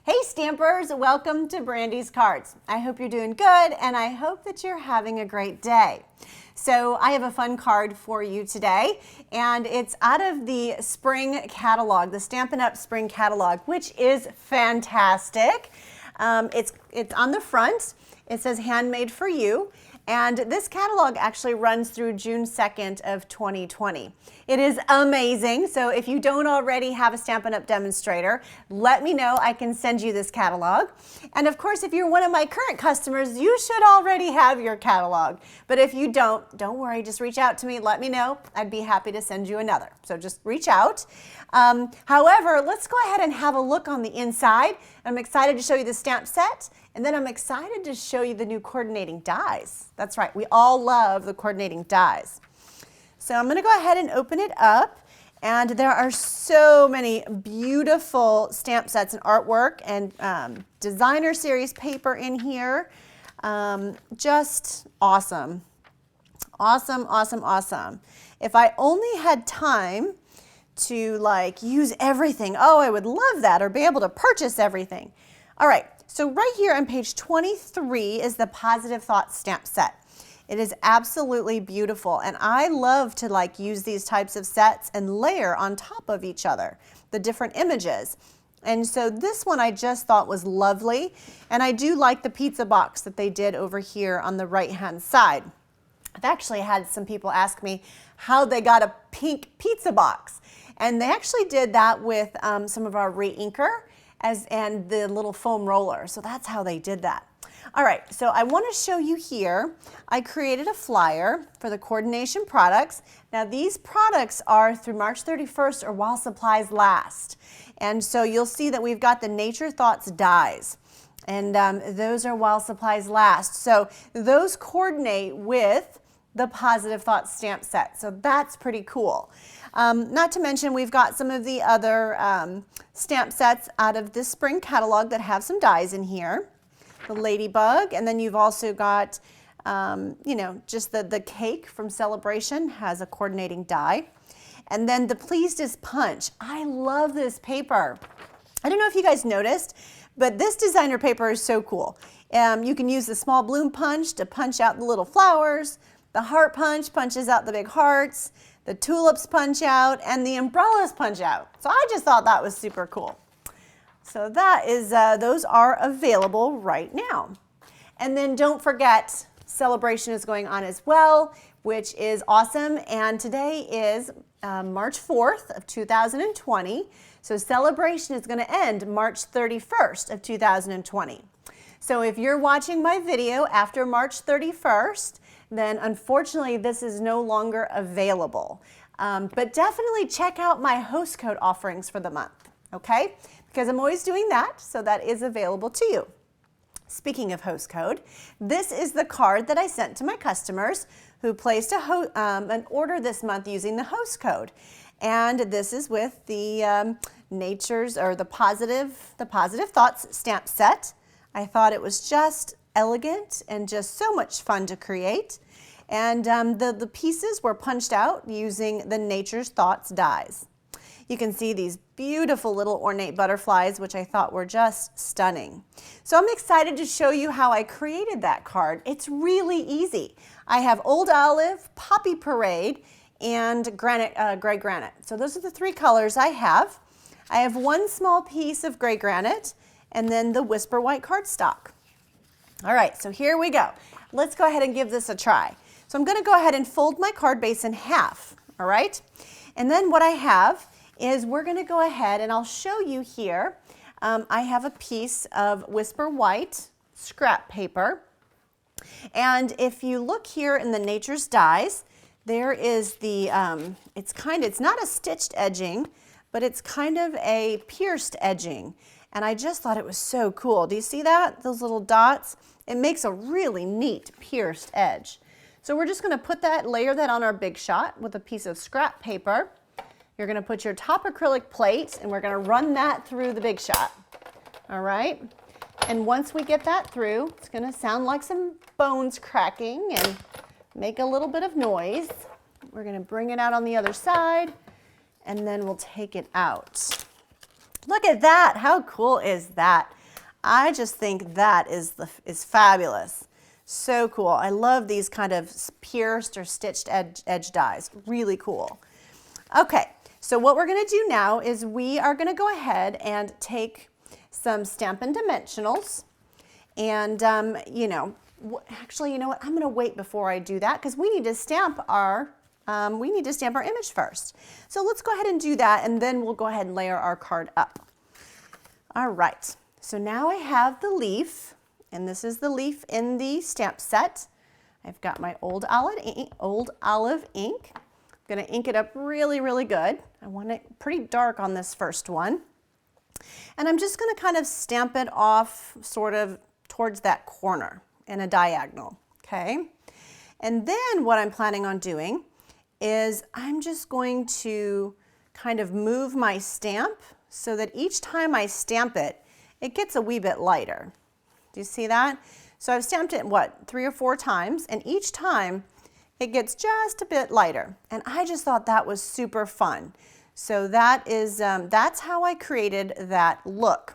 Hey Stampers, welcome to Brandy's Cards. I hope you're doing good and I hope that you're having a great day. So I have a fun card for you today and it's out of the spring catalog, the Stampin' Up! Spring catalog, which is fantastic. It's on the front. It says handmade for you. And this catalog actually runs through June 2nd of 2020. It is amazing. So if you don't already have a Stampin' Up! Demonstrator, let me know. I can send you this catalog. And of course, if you're one of my current customers, you should already have your catalog. But if you don't worry, just reach out to me, let me know. I'd be happy to send you another. So just reach out. However, let's go ahead and have a look on the inside. I'm excited to show you the stamp set. And then I'm excited to show you the new coordinating dies. That's right, we all love the coordinating dies. So I'm gonna go ahead and open it up. And there are so many beautiful stamp sets and artwork and designer series paper in here. Just awesome. Awesome, awesome, awesome. If I only had time to use everything, oh, I would love that, or be able to purchase everything. All right. So right here on page 23 is the Positive Thoughts stamp set. It is absolutely beautiful and I love to use these types of sets and layer on top of each other the different images. And so this one I just thought was lovely, and I do like the pizza box that they did over here on the right hand side. I've actually had some people ask me how they got a pink pizza box, and they actually did that with some of our re-inker and the little foam roller. So that's how they did that. All right, so I want to show you here, I created a flyer for the coordination products. Now these products are through March 31st or while supplies last. And so you'll see that we've got the Nature Thoughts dies. And those are while supplies last. So those coordinate with the Positive Thoughts stamp set. So that's pretty cool. Not to mention we've got some of the other stamp sets out of this spring catalog that have some dies in here. The Ladybug, and then you've also got, just the cake from Celebration has a coordinating die. And then the Pleased As Punch. I love this paper. I don't know if you guys noticed, but this designer paper is so cool. You can use the small bloom punch to punch out the little flowers. The heart punch punches out the big hearts. The tulips punch out, and the umbrellas punch out. So I just thought that was super cool. So that is, those are available right now. And then don't forget, Celebration is going on as well, which is awesome. And today is March 4th of 2020. So Celebration is going to end March 31st of 2020. So if you're watching my video after March 31st, then unfortunately this is no longer available. But definitely check out my host code offerings for the month, okay? Because I'm always doing that, so that is available to you. Speaking of host code, this is the card that I sent to my customers who placed an order this month using the host code. And this is with the the Positive Thoughts stamp set. I thought it was just elegant and just so much fun to create. And the pieces were punched out using the Nature's Thoughts dies. You can see these beautiful little ornate butterflies, which I thought were just stunning. So I'm excited to show you how I created that card. It's really easy. I have Old Olive, Poppy Parade, and Gray Granite. So those are the three colors I have. I have one small piece of Gray Granite, and then the Whisper White cardstock. All right, so here we go. Let's go ahead and give this a try. So I'm going to go ahead and fold my card base in half, all right? And then what I have is we're going to go ahead and I'll show you here. I have a piece of Whisper White scrap paper. And if you look here in the Nature's Dies, there is the, it's not a stitched edging, but it's kind of a pierced edging. And I just thought it was so cool. Do you see that? Those little dots? It makes a really neat pierced edge. So we're just going to layer that on our Big Shot with a piece of scrap paper. You're going to put your top acrylic plate and we're going to run that through the Big Shot. All right? And once we get that through, it's going to sound like some bones cracking and make a little bit of noise. We're going to bring it out on the other side and then we'll take it out. Look at that. How cool is that? I just think that is fabulous. So cool. I love these kind of pierced or stitched edge dies. Really cool. Okay, so what we're going to do now is we are going to go ahead and take some Stampin' Dimensionals. And, actually, you know what? I'm going to wait before I do that because we need to stamp our image first. So let's go ahead and do that, and then we'll go ahead and layer our card up. All right. So now I have the leaf, and this is the leaf in the stamp set. I've got my old olive ink. I'm going to ink it up really, really good. I want it pretty dark on this first one. And I'm just going to kind of stamp it off sort of towards that corner in a diagonal, okay? And then what I'm planning on doing is I'm just going to kind of move my stamp so that each time I stamp it, it gets a wee bit lighter. Do you see that? So I've stamped it, 3 or 4 times, and each time it gets just a bit lighter. And I just thought that was super fun. So that is, that's how I created that look.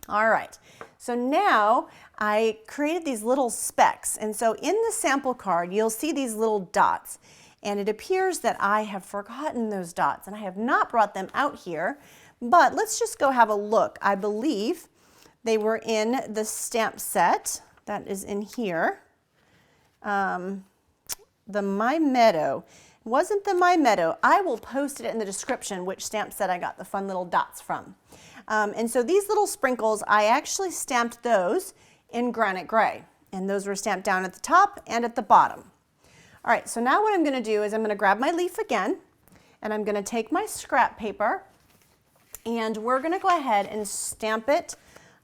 All right, so now I created these little specks. And so in the sample card, you'll see these little dots. And it appears that I have forgotten those dots, and I have not brought them out here. But let's just go have a look. I believe they were in the stamp set that is in here. The My Meadow. It wasn't the My Meadow. I will post it in the description which stamp set I got the fun little dots from. And so these little sprinkles, I actually stamped those in Granite Gray. And those were stamped down at the top and at the bottom. All right, so now what I'm going to do is I'm going to grab my leaf again, and I'm going to take my scrap paper, and we're going to go ahead and stamp it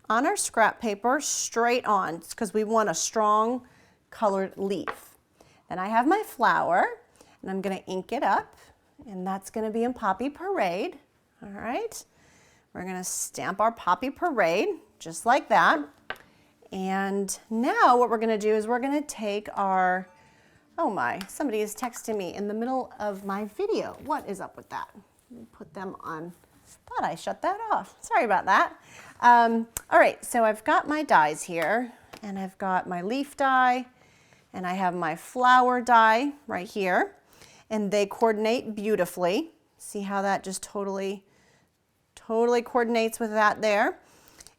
on our scrap paper straight on because we want a strong colored leaf. Then I have my flower, and I'm going to ink it up, and that's going to be in Poppy Parade. All right, we're going to stamp our Poppy Parade just like that. And now what we're going to do is we're going to take our, oh my, somebody is texting me in the middle of my video. What is up with that? Let me put them on. Thought I shut that off. Sorry about that. All right, so I've got my dies here, and I've got my leaf die, and I have my flower die right here, and they coordinate beautifully. See how that just totally coordinates with that there.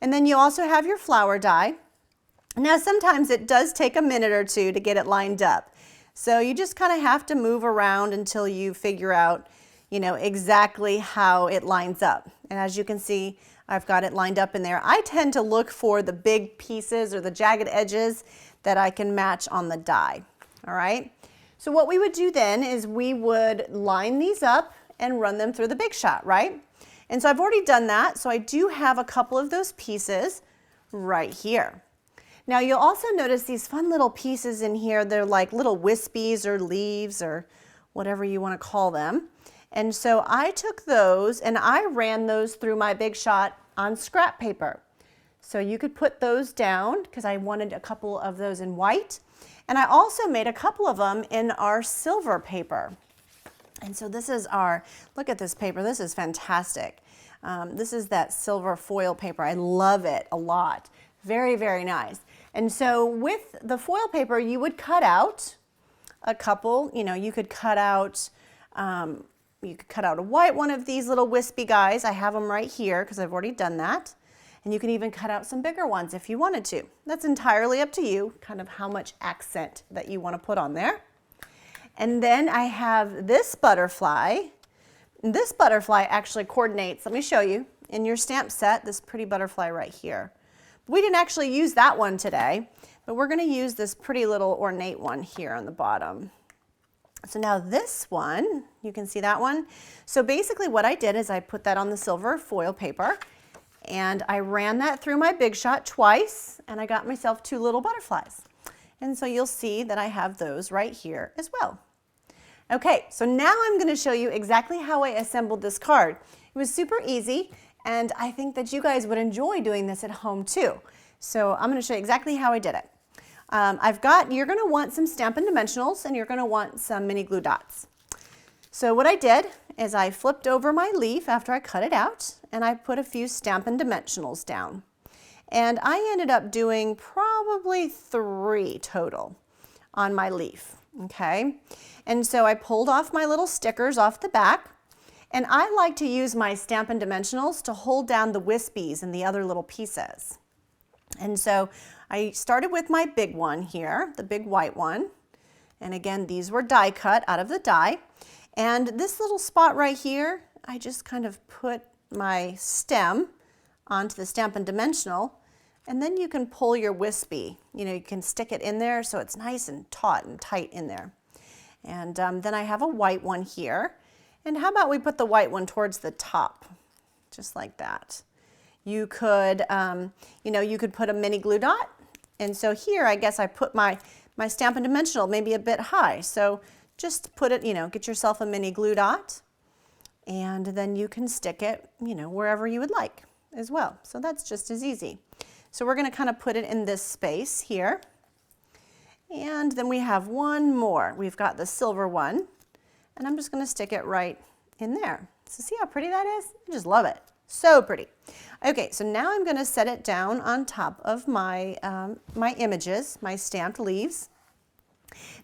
And then you also have your flower die. Now sometimes it does take a minute or two to get it lined up. So you just kind of have to move around until you figure out, exactly how it lines up. And as you can see, I've got it lined up in there. I tend to look for the big pieces or the jagged edges that I can match on the die. All right. So what we would do then is we would line these up and run them through the Big Shot, right? And so I've already done that. So I do have a couple of those pieces right here. Now you'll also notice these fun little pieces in here. They're like little wispies or leaves or whatever you want to call them. And so I took those and I ran those through my Big Shot on scrap paper. So you could put those down because I wanted a couple of those in white. And I also made a couple of them in our silver paper. And so this is our, look at this paper, this is fantastic. This is that silver foil paper. I love it a lot. Very, very nice. And so with the foil paper, you would cut out a couple, you could cut out a white one of these little wispy guys. I have them right here because I've already done that. And you can even cut out some bigger ones if you wanted to. That's entirely up to you, kind of how much accent that you want to put on there. And then I have this butterfly. And this butterfly actually coordinates, let me show you, in your stamp set, this pretty butterfly right here. We didn't actually use that one today, but we're going to use this pretty little ornate one here on the bottom. So now this one, you can see that one. So basically what I did is I put that on the silver foil paper and I ran that through my Big Shot twice and I got myself 2 little butterflies. And so you'll see that I have those right here as well. Okay, so now I'm going to show you exactly how I assembled this card. It was super easy and I think that you guys would enjoy doing this at home too. So I'm going to show you exactly how I did it. You're going to want some Stampin' Dimensionals and you're going to want some mini glue dots. So what I did is I flipped over my leaf after I cut it out, and I put a few Stampin' Dimensionals down. And I ended up doing probably 3 total on my leaf, okay? And so I pulled off my little stickers off the back, and I like to use my Stampin' Dimensionals to hold down the wispies and the other little pieces. And so I started with my big one here, the big white one. And again, these were die cut out of the die. And this little spot right here, I just kind of put my stem onto the Stampin' Dimensional, and then you can pull your wispy. You know, you can stick it in there so it's nice and taut and tight in there. And then I have a white one here. And how about we put the white one towards the top, just like that. You could, you know, you could put a mini glue dot. And so here, I guess I put my Stampin' Dimensional maybe a bit high. So just put it, you know, get yourself a mini glue dot, and then you can stick it, you know, wherever you would like as well. So that's just as easy. So we're going to kind of put it in this space here. And then we have one more. We've got the silver one, and I'm just going to stick it right in there. So see how pretty that is? I just love it. So pretty. Okay, so now I'm going to set it down on top of my, my images, my stamped leaves.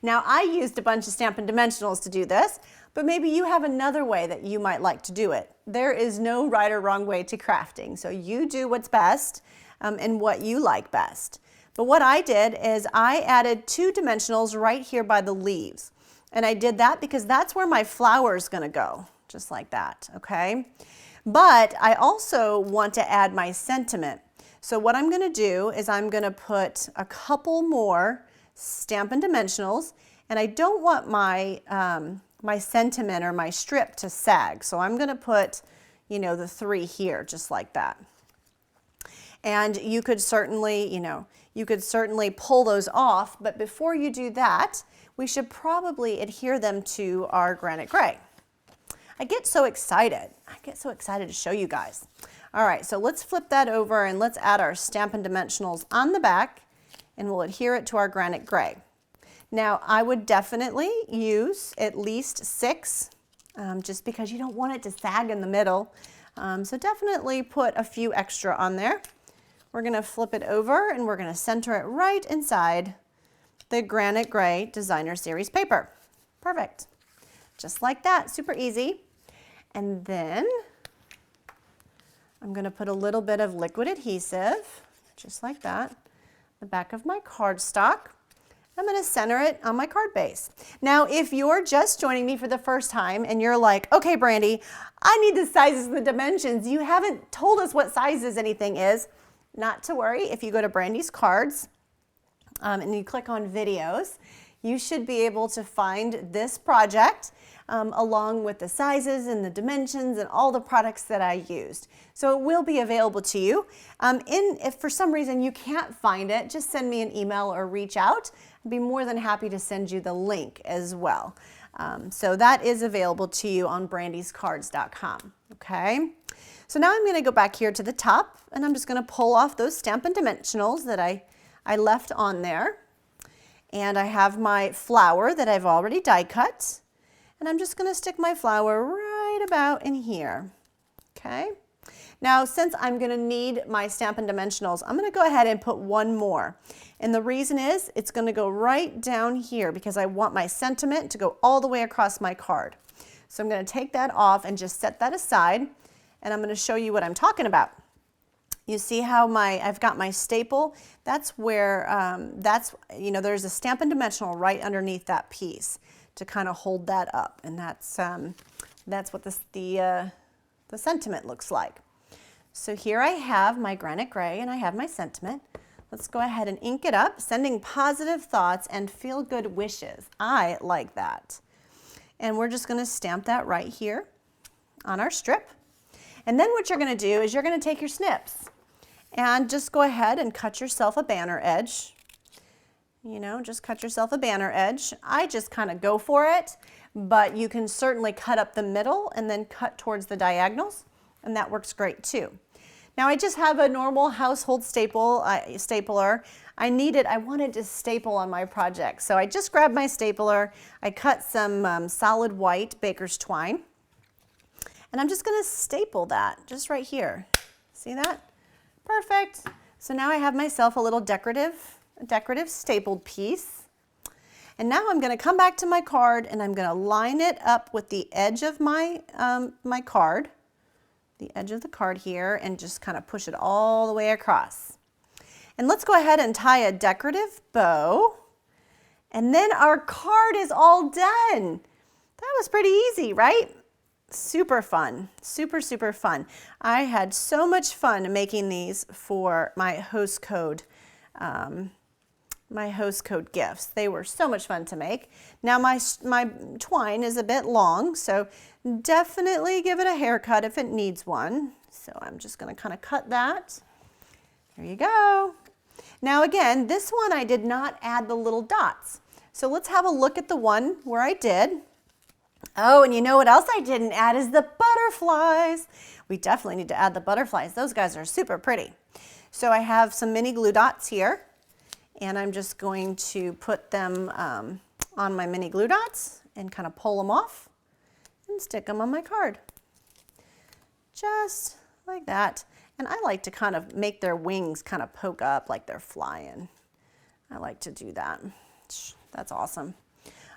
Now I used a bunch of Stampin' Dimensionals to do this, but maybe you have another way that you might like to do it. There is no right or wrong way to crafting, so you do what's best and what you like best. But what I did is I added 2 dimensionals right here by the leaves. And I did that because that's where my flower is going to go, just like that, okay? But I also want to add my sentiment. So what I'm going to do is I'm going to put a couple more Stampin' Dimensionals, and I don't want my, my sentiment or my strip to sag. So I'm going to put, you know, the 3 here, just like that. And you could certainly, you know, you could certainly pull those off, but before you do that, we should probably adhere them to our Granite Gray. I get so excited. I get so excited to show you guys. All right, so let's flip that over and let's add our Stampin' Dimensionals on the back, and we'll adhere it to our Granite Gray. Now, I would definitely use at least 6, just because you don't want it to sag in the middle. So definitely put a few extra on there. We're going to flip it over and we're going to center it right inside the Granite Gray Designer Series paper. Perfect. Just like that, super easy. And then I'm going to put a little bit of liquid adhesive, just like that, the back of my cardstock. I'm going to center it on my card base. Now, if you're just joining me for the first time and you're like, okay, Brandy, I need the sizes and the dimensions. You haven't told us what sizes anything is. Not to worry, if you go to BrandysCards and you click on videos, you should be able to find this project along with the sizes and the dimensions and all the products that I used. So it will be available to you. If for some reason you can't find it, just send me an email or reach out. I'd be more than happy to send you the link as well. So that is available to you on BrandysCards.com. Okay. So now I'm going to go back here to the top, and I'm just going to pull off those Stampin' Dimensionals that I left on there. And I have my flower that I've already die cut. And I'm just going to stick my flower right about in here. Okay. Now, since I'm going to need my Stampin' Dimensionals, I'm going to go ahead and put one more. And the reason is it's going to go right down here because I want my sentiment to go all the way across my card. So I'm going to take that off and just set that aside. And I'm going to show you what I'm talking about. You see how I've got my staple? That's where, you know, there's a Stampin' Dimensional right underneath that piece to kind of hold that up. And that's what the sentiment looks like. So here I have my Granite Gray and I have my sentiment. Let's go ahead and ink it up, sending positive thoughts and feel good wishes. I like that. And we're just going to stamp that right here on our strip. And then what you're going to do is you're going to take your snips and just go ahead and cut yourself a banner edge. You know, just cut yourself a banner edge. I just kind of go for it, but you can certainly cut up the middle and then cut towards the diagonals, and that works great too. Now I just have a normal household stapler. I wanted to staple on my project, so I just grabbed my stapler. I cut some solid white baker's twine. And I'm just going to staple that just right here. See that? Perfect. So now I have myself a little decorative stapled piece. And now I'm going to come back to my card and I'm going to line it up with the edge of my, my card, the edge of the card here, and just kind of push it all the way across. And let's go ahead and tie a decorative bow. And then our card is all done. That was pretty easy, right? Super fun, super, super fun. I had so much fun making these for my host code gifts. They were so much fun to make. Now my twine is a bit long, so definitely give it a haircut if it needs one. So I'm just going to kind of cut that. There you go. Now again, this one I did not add the little dots. So let's have a look at the one where I did. Oh, and you know what else I didn't add is the butterflies. We definitely need to add the butterflies. Those guys are super pretty. So I have some mini glue dots here, and I'm just going to put them on my mini glue dots and kind of pull them off and stick them on my card. Just like that. And I like to kind of make their wings kind of poke up like they're flying. I like to do that. That's awesome.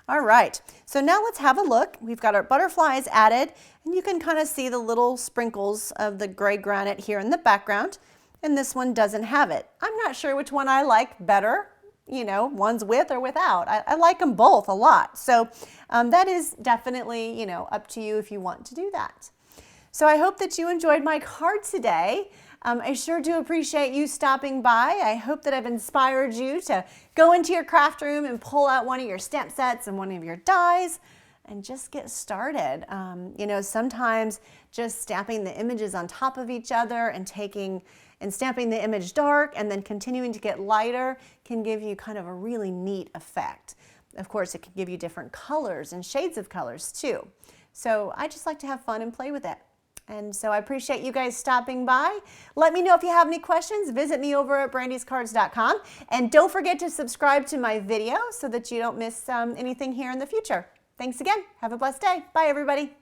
All right, so now let's have a look. We've got our butterflies added, and you can kind of see the little sprinkles of the gray granite here in the background, and this one doesn't have it. I'm not sure which one I like better, you know, one's with or without. I like them both a lot. So that is definitely, you know, up to you if you want to do that. So I hope that you enjoyed my card today. I sure do appreciate you stopping by. I hope that I've inspired you to go into your craft room and pull out one of your stamp sets and one of your dies and just get started. You know, sometimes just stamping the images on top of each other and stamping the image dark and then continuing to get lighter can give you kind of a really neat effect. Of course, it can give you different colors and shades of colors too. So I just like to have fun and play with it. And so I appreciate you guys stopping by. Let me know if you have any questions. Visit me over at BrandysCards.com. And don't forget to subscribe to my video so that you don't miss anything here in the future. Thanks again. Have a blessed day. Bye, everybody.